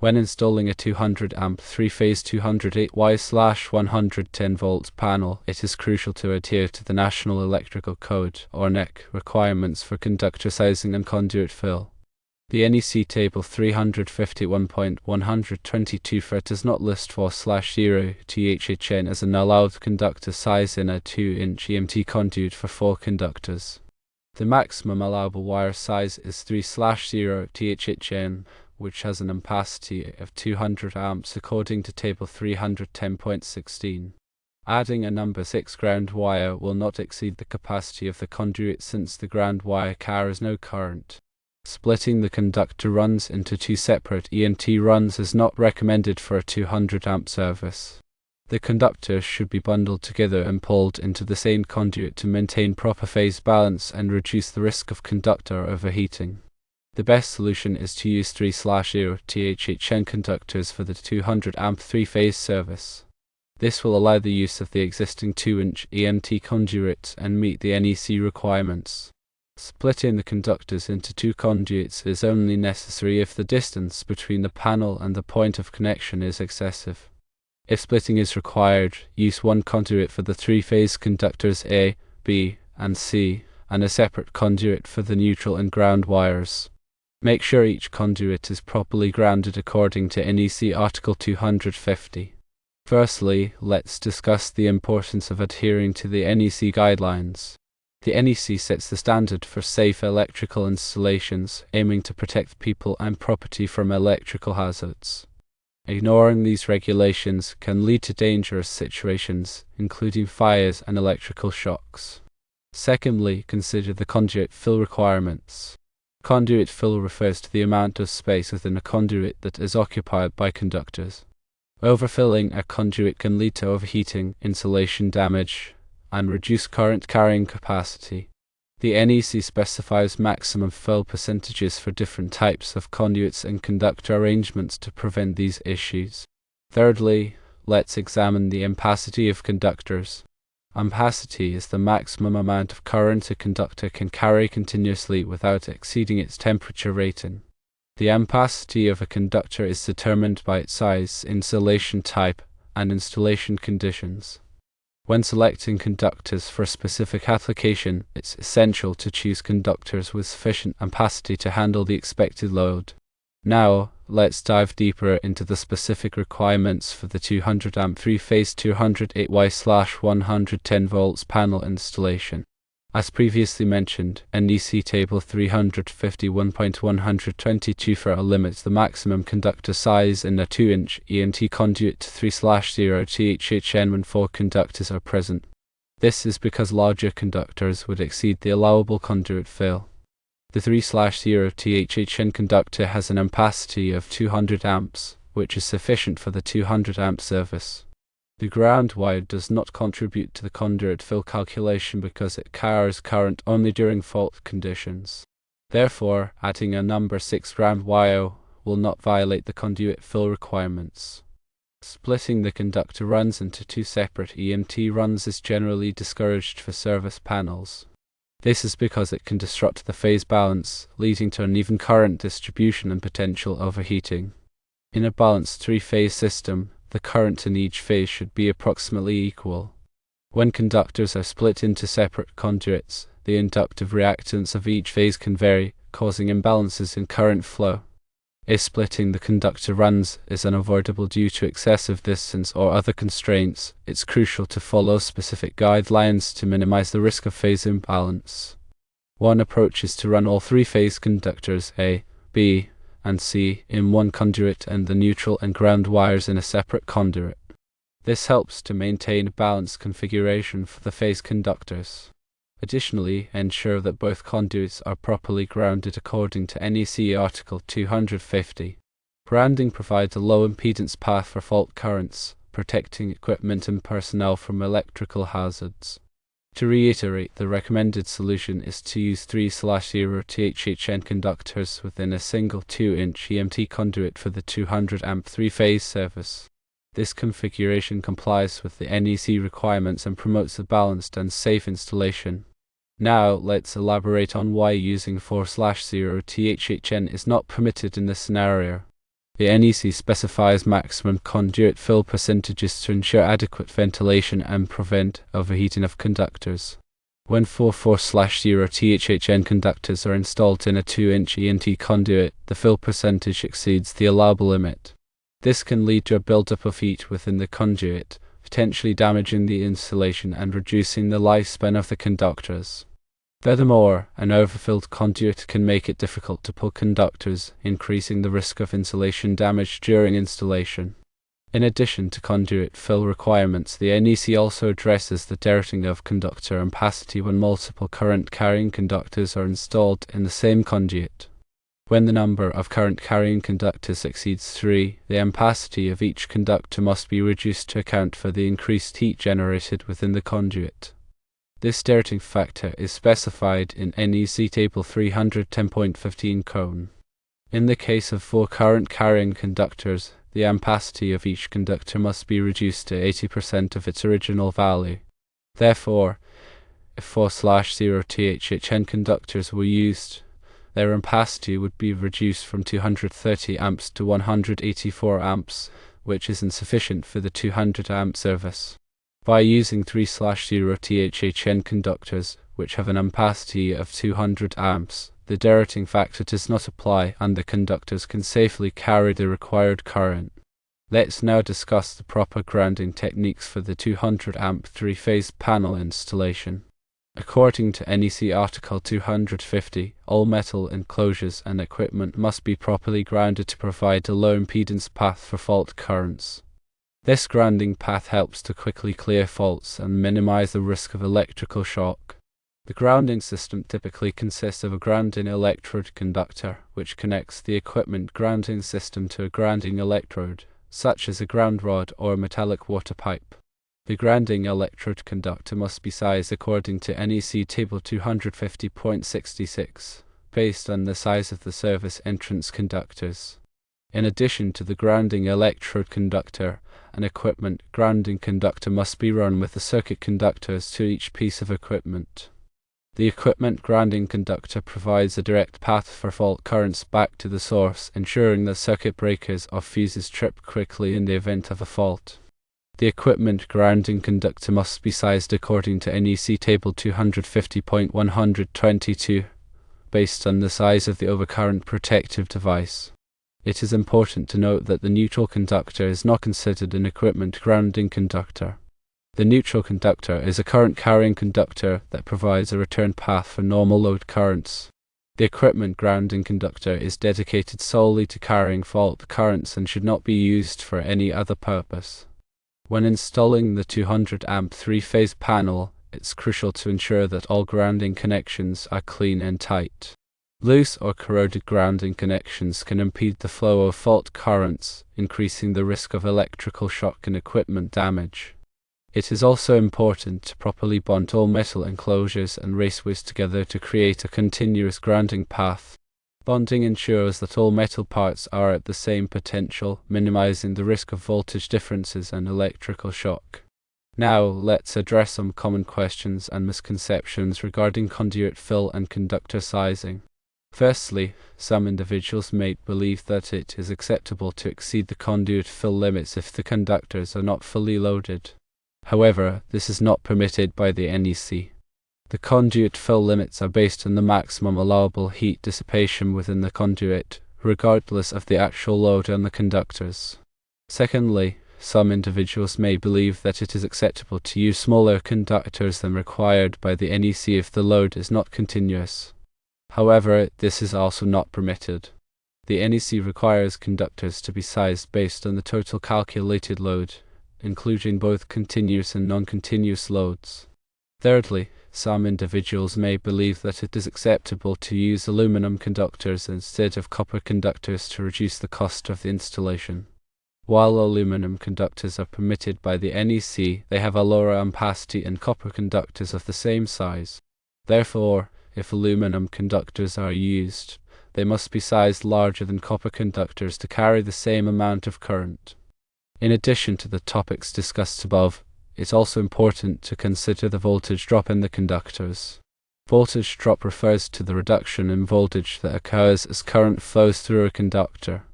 When installing a 200 amp 3-phase 208Y/110 volts panel, it is crucial to adhere to the National Electrical Code, or NEC, requirements for conductor sizing and conduit fill. The NEC Table 351.122 does not list 4/0 THHN as an allowed conductor size in a 2-inch EMT conduit for 4 conductors. The maximum allowable wire size is 3/0 THHN, which has an ampacity of 200 amps according to Table 310.16. Adding a number 6 ground wire will not exceed the capacity of the conduit since the ground wire carries no current. Splitting the conductor runs into 2 separate EMT runs is not recommended for a 200 amp service. The conductors should be bundled together and pulled into the same conduit to maintain proper phase balance and reduce the risk of conductor overheating. The best solution is to use 3/0 THHN conductors for the 200 amp 3-phase service. This will allow the use of the existing 2-inch EMT conduit and meet the NEC requirements. Splitting the conductors into 2 conduits is only necessary if the distance between the panel and the point of connection is excessive. If splitting is required, use 1 conduit for the 3-phase conductors A, B, and C, and a separate conduit for the neutral and ground wires. Make sure each conduit is properly grounded according to NEC Article 250. Firstly, let's discuss the importance of adhering to the NEC guidelines. The NEC sets the standard for safe electrical installations, aiming to protect people and property from electrical hazards. Ignoring these regulations can lead to dangerous situations, including fires and electrical shocks. Secondly, consider the conduit fill requirements. Conduit fill refers to the amount of space within a conduit that is occupied by conductors. Overfilling a conduit can lead to overheating, insulation damage, and reduced current carrying capacity. The NEC specifies maximum fill percentages for different types of conduits and conductor arrangements to prevent these issues. Thirdly, let's examine the ampacity of conductors. Ampacity is the maximum amount of current a conductor can carry continuously without exceeding its temperature rating. The ampacity of a conductor is determined by its size, insulation type, and installation conditions. When selecting conductors for a specific application, it's essential to choose conductors with sufficient ampacity to handle the expected load. Now, let's dive deeper into the specific requirements for the 200 amp 3-phase 208Y/110 volts panel installation. As previously mentioned, NEC Table 351.122 limits the maximum conductor size in a 2-inch EMT conduit to 3/0 THHN when 4 conductors are present. This is because larger conductors would exceed the allowable conduit fill. The 3/0 THHN conductor has an ampacity of 200 amps, which is sufficient for the 200 amp service. The ground wire does not contribute to the conduit fill calculation because it carries current only during fault conditions. Therefore, adding a number 6 ground wire will not violate the conduit fill requirements. Splitting the conductor runs into 2 separate EMT runs is generally discouraged for service panels. This is because it can disrupt the phase balance, leading to uneven current distribution and potential overheating. In a balanced 3-phase system, the current in each phase should be approximately equal. When conductors are split into separate conduits, the inductive reactance of each phase can vary, causing imbalances in current flow. If splitting the conductor runs is unavoidable due to excessive distance or other constraints, it's crucial to follow specific guidelines to minimize the risk of phase imbalance. One approach is to run all 3-phase conductors A, B, and C in one conduit and the neutral and ground wires in a separate conduit. This helps to maintain a balanced configuration for the phase conductors. Additionally, ensure that both conduits are properly grounded according to NEC Article 250. Grounding provides a low impedance path for fault currents, protecting equipment and personnel from electrical hazards. To reiterate, the recommended solution is to use 3/0 THHN conductors within a single 2-inch EMT conduit for the 200 amp 3-phase service. This configuration complies with the NEC requirements and promotes a balanced and safe installation. Now, let's elaborate on why using 4/0 THHN is not permitted in this scenario. The NEC specifies maximum conduit fill percentages to ensure adequate ventilation and prevent overheating of conductors. When 44/0 THHN conductors are installed in a 2-inch ENT conduit, the fill percentage exceeds the allowable limit. This can lead to a buildup of heat within the conduit, potentially damaging the insulation and reducing the lifespan of the conductors. Furthermore, an overfilled conduit can make it difficult to pull conductors, increasing the risk of insulation damage during installation. In addition to conduit fill requirements, the NEC also addresses the dirtying of conductor ampacity when multiple current-carrying conductors are installed in the same conduit. When the number of current-carrying conductors exceeds 3, the ampacity of each conductor must be reduced to account for the increased heat generated within the conduit. This dirtying factor is specified in NEC Table 310.15 Cone. In the case of 4 current-carrying conductors, the ampacity of each conductor must be reduced to 80% of its original value. Therefore, if 4/0 THHN conductors were used, their ampacity would be reduced from 230 amps to 184 amps, which is insufficient for the 200 amp service. By using 3/0 THHN conductors, which have an ampacity of 200 amps, the dirtying factor does not apply and the conductors can safely carry the required current. Let's now discuss the proper grounding techniques for the 200 amp 3-phase panel installation. According to NEC Article 250, all metal enclosures and equipment must be properly grounded to provide a low impedance path for fault currents. This grounding path helps to quickly clear faults and minimize the risk of electrical shock. The grounding system typically consists of a grounding electrode conductor, which connects the equipment grounding system to a grounding electrode, such as a ground rod or a metallic water pipe. The grounding electrode conductor must be sized according to NEC Table 250.66, based on the size of the service entrance conductors. In addition to the grounding electrode conductor, an equipment grounding conductor must be run with the circuit conductors to each piece of equipment. The equipment grounding conductor provides a direct path for fault currents back to the source, ensuring that circuit breakers or fuses trip quickly in the event of a fault. The equipment grounding conductor must be sized according to NEC Table 250.122, based on the size of the overcurrent protective device. It is important to note that the neutral conductor is not considered an equipment grounding conductor. The neutral conductor is a current-carrying conductor that provides a return path for normal load currents. The equipment grounding conductor is dedicated solely to carrying fault currents and should not be used for any other purpose. When installing the 200 amp 3-phase panel, it's crucial to ensure that all grounding connections are clean and tight. Loose or corroded grounding connections can impede the flow of fault currents, increasing the risk of electrical shock and equipment damage. It is also important to properly bond all metal enclosures and raceways together to create a continuous grounding path. Bonding ensures that all metal parts are at the same potential, minimizing the risk of voltage differences and electrical shock. Now, let's address some common questions and misconceptions regarding conduit fill and conductor sizing. Firstly, some individuals may believe that it is acceptable to exceed the conduit fill limits if the conductors are not fully loaded. However, this is not permitted by the NEC. The conduit fill limits are based on the maximum allowable heat dissipation within the conduit, regardless of the actual load on the conductors. Secondly, some individuals may believe that it is acceptable to use smaller conductors than required by the NEC if the load is not continuous. However, this is also not permitted. The NEC requires conductors to be sized based on the total calculated load, including both continuous and non-continuous loads. Thirdly, some individuals may believe that it is acceptable to use aluminum conductors instead of copper conductors to reduce the cost of the installation. While aluminum conductors are permitted by the NEC, they have a lower ampacity than copper conductors of the same size. Therefore, if aluminum conductors are used, they must be sized larger than copper conductors to carry the same amount of current. In addition to the topics discussed above, it's also important to consider the voltage drop in the conductors. Voltage drop refers to the reduction in voltage that occurs as current flows through a conductor.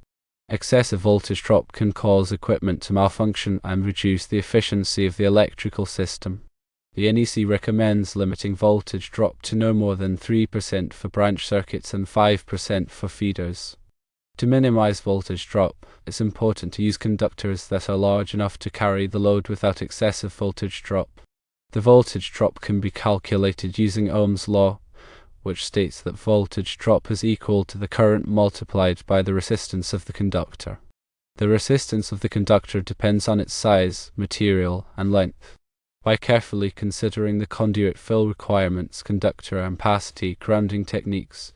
Excessive voltage drop can cause equipment to malfunction and reduce the efficiency of the electrical system. The NEC recommends limiting voltage drop to no more than 3% for branch circuits and 5% for feeders. To minimize voltage drop, it's important to use conductors that are large enough to carry the load without excessive voltage drop. The voltage drop can be calculated using Ohm's law, which states that voltage drop is equal to the current multiplied by the resistance of the conductor. The resistance of the conductor depends on its size, material, and length. By carefully considering the conduit fill requirements, conductor ampacity, grounding techniques,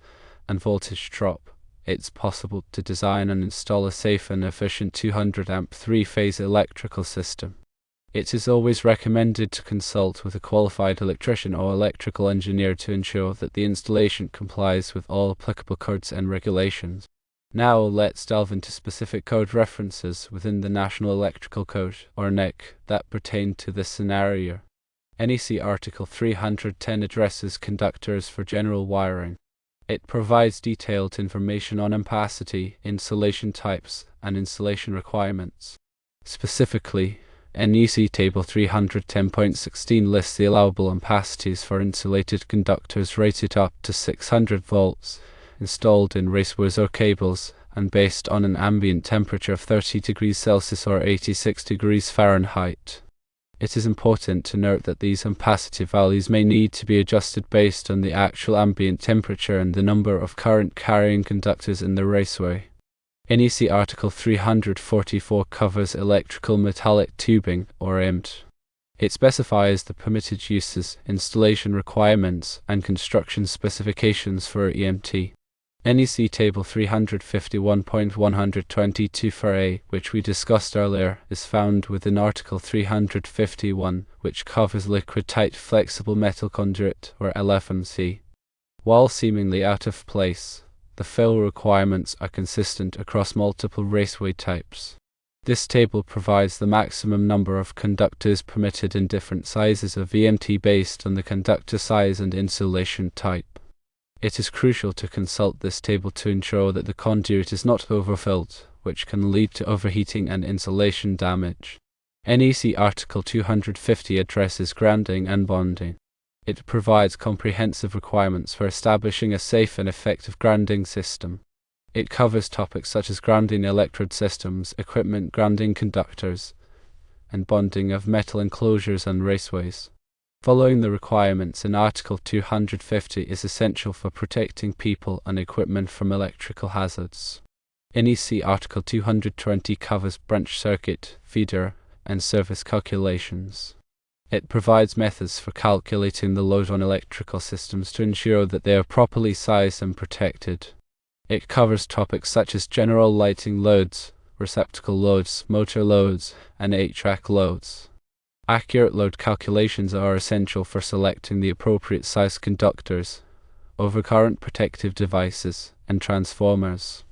and voltage drop, it's possible to design and install a safe and efficient 200 amp three-phase electrical system. It is always recommended to consult with a qualified electrician or electrical engineer to ensure that the installation complies with all applicable codes and regulations. Now let's delve into specific code references within the National Electrical Code, or NEC, that pertain to this scenario. NEC Article 310 addresses conductors for general wiring. It provides detailed information on ampacity, insulation types, and installation requirements. Specifically, NEC Table 310.16 lists the allowable ampacities for insulated conductors rated up to 600 volts, installed in raceways or cables, and based on an ambient temperature of 30 degrees Celsius or 86 degrees Fahrenheit. It is important to note that these ampacity values may need to be adjusted based on the actual ambient temperature and the number of current carrying conductors in the raceway. NEC Article 344 covers electrical metallic tubing, or EMT. It specifies the permitted uses, installation requirements, and construction specifications for EMT. NEC Table 351.122 for A, which we discussed earlier, is found within Article 351, which covers liquid tight flexible metal conduit, or LFMC. While seemingly out of place, the fill requirements are consistent across multiple raceway types. This table provides the maximum number of conductors permitted in different sizes of EMT based on the conductor size and insulation type. It is crucial to consult this table to ensure that the conduit is not overfilled, which can lead to overheating and insulation damage. NEC Article 250 addresses grounding and bonding. It provides comprehensive requirements for establishing a safe and effective grounding system. It covers topics such as grounding electrode systems, equipment grounding conductors, and bonding of metal enclosures and raceways. Following the requirements in Article 250 is essential for protecting people and equipment from electrical hazards. NEC Article 220 covers branch circuit, feeder, and service calculations. It provides methods for calculating the load on electrical systems to ensure that they are properly sized and protected. It covers topics such as general lighting loads, receptacle loads, motor loads, and 8-track loads. Accurate load calculations are essential for selecting the appropriate size conductors, overcurrent protective devices, and transformers.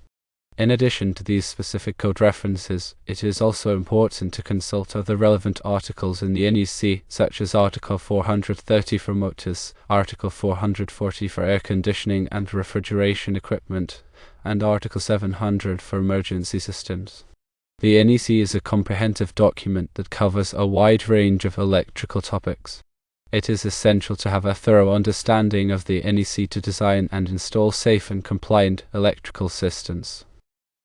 In addition to these specific code references, it is also important to consult other relevant articles in the NEC, such as Article 430 for motors, Article 440 for air conditioning and refrigeration equipment, and Article 700 for emergency systems. The NEC is a comprehensive document that covers a wide range of electrical topics. It is essential to have a thorough understanding of the NEC to design and install safe and compliant electrical systems.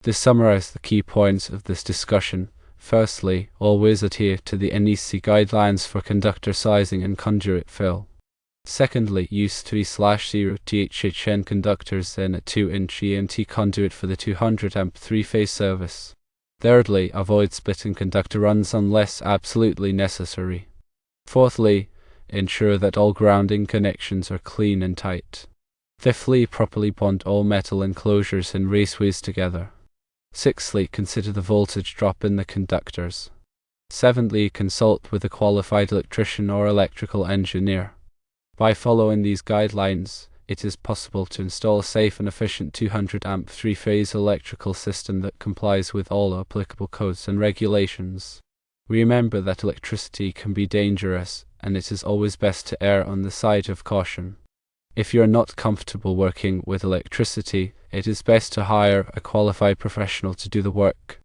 To summarize the key points of this discussion, firstly, always adhere to the NEC guidelines for conductor sizing and conduit fill. Secondly, use 3/0 THHN conductors in a 2-inch EMT conduit for the 200 amp three-phase service. Thirdly, avoid splitting conductor runs unless absolutely necessary. Fourthly, ensure that all grounding connections are clean and tight. Fifthly, properly bond all metal enclosures and raceways together. Sixthly, consider the voltage drop in the conductors. Seventhly, consult with a qualified electrician or electrical engineer. By following these guidelines, it is possible to install a safe and efficient 200 amp three-phase electrical system that complies with all applicable codes and regulations. Remember that electricity can be dangerous, and it is always best to err on the side of caution. If you are not comfortable working with electricity, it is best to hire a qualified professional to do the work.